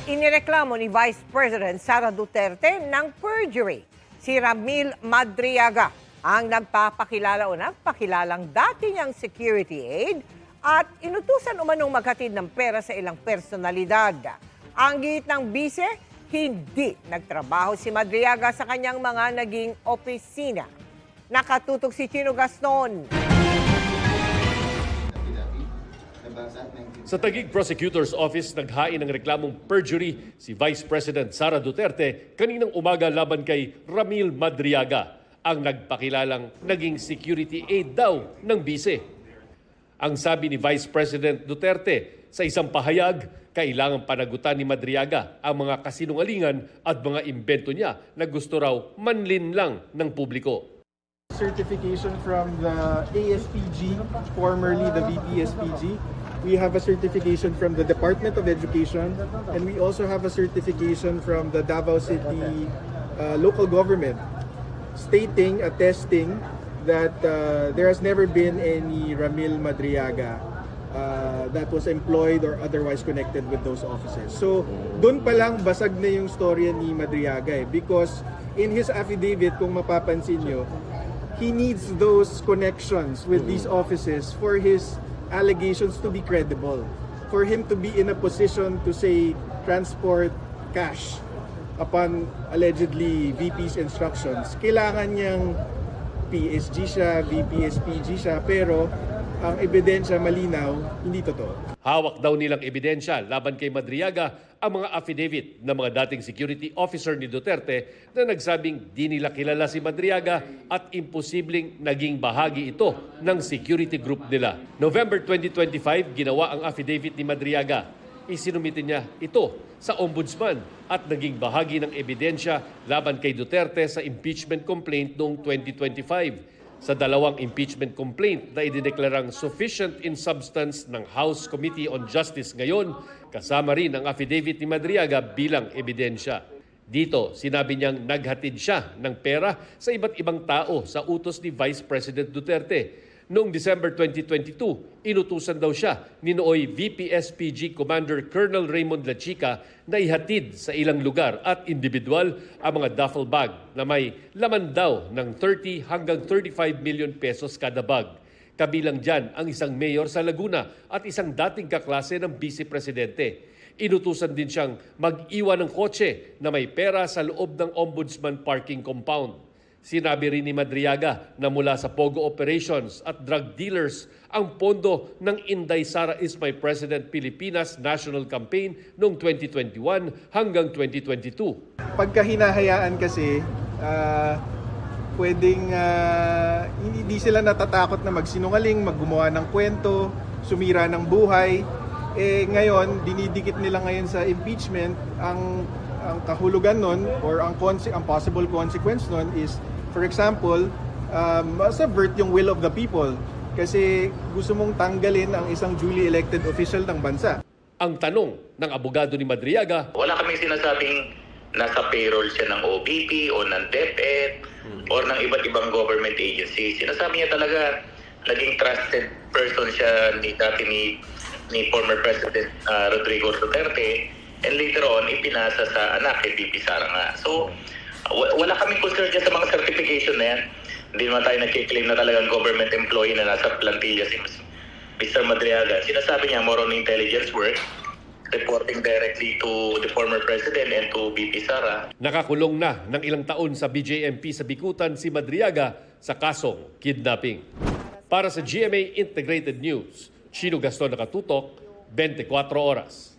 Inireklamo ni Vice President Sara Duterte ng perjury. Si Ramil Madriaga ang nagpapakilala o nagpakilalang dati niyang security aide at inutusan umanong maghatid ng pera sa ilang personalidad. Ang git ng bise, hindi nagtrabaho si Madriaga sa kanyang mga naging opisina. Nakatutok si Chino Gaston. Sa Taguig Prosecutor's Office, naghain ng reklamong perjury si Vice President Sara Duterte kaninang umaga laban kay Ramil Madriaga, ang nagpakilalang naging security aide daw ng bise. Ang sabi ni Vice President Duterte sa isang pahayag, kailangang panagutan ni Madriaga ang mga kasinungalingan at mga imbento niya na gusto raw manlin lang ng publiko. Certification from the ASPG, formerly the VPSPG. We have a certification from the Department of Education, and we also have a certification from the Davao City local government stating, attesting that there has never been any Ramil Madriaga that was employed or otherwise connected with those offices. So, doon pa lang basag na yung storya ni Madriaga because in his affidavit, kung mapapansin nyo, he needs those connections with these offices for his allegations to be credible, for him to be in a position to say transport cash upon allegedly VP's instructions. Kailangan niyang PSG siya, VPSPG siya, pero ang ebidensya malinaw, hindi totoo. Hawak daw nilang ebidensya laban kay Madriaga ang mga affidavit ng mga dating security officer ni Duterte na nagsabing di nila kilala si Madriaga at imposibleng naging bahagi ito ng security group nila. November 2025, ginawa ang affidavit ni Madriaga. Isinumite niya ito sa ombudsman at naging bahagi ng ebidensya laban kay Duterte sa impeachment complaint noong 2025. Sa dalawang impeachment complaint na idineklarang sufficient in substance ng House Committee on Justice ngayon, kasama rin ang affidavit ni Madriaga bilang ebidensya. Dito, sinabi niyang naghatid siya ng pera sa iba't ibang tao sa utos ni Vice President Duterte. Noong December 2022, inutusan daw siya ni nooy VPSPG Commander Colonel Raymond Lachica na ihatid sa ilang lugar at individual ang mga duffel bag na may laman daw ng 30 hanggang 35 million pesos kada bag. Kabilang dyan ang isang mayor sa Laguna at isang dating kaklase ng Vice Presidente. Inutusan din siyang mag-iwan ng kotse na may pera sa loob ng Ombudsman parking compound. Sinabi rin ni Madriaga na mula sa POGO operations at drug dealers ang pondo ng Inday Sara is My President Pilipinas National Campaign noong 2021 hanggang 2022. Pagka hinahayaan kasi, pwedeng hindi sila natatakot na magsinungaling, maggumawa ng kwento, sumira ng buhay. Ngayon, dinidikit nila ngayon sa impeachment, ang kahulugan nun or ang possible consequence nun is, for example, subvert yung will of the people kasi gusto mong tanggalin ang isang duly elected official ng bansa. Ang tanong ng abogado ni Madriaga, wala kaming sinasabing nasa payroll siya ng OBP o ng DepEd or ng iba't ibang government agency. Sinasabi niya talaga naging trusted person siya ni former President Rodrigo Duterte. And later on, ipinasa sa anak kay VP Sara nga. So, wala kaming concern dyan sa mga certification na yan. Hindi naman tayo nagkiklaim na talagang government employee na nasa plantilla si Mr. Madriaga. Sinasabi niya more on intelligence work, reporting directly to the former President and to VP Sara. nakakulong na ng ilang taon sa BJMP sa Bikutan si Madriaga sa kasong kidnapping. Para sa GMA Integrated News, Chino Gaston, nakatutok, 24 oras.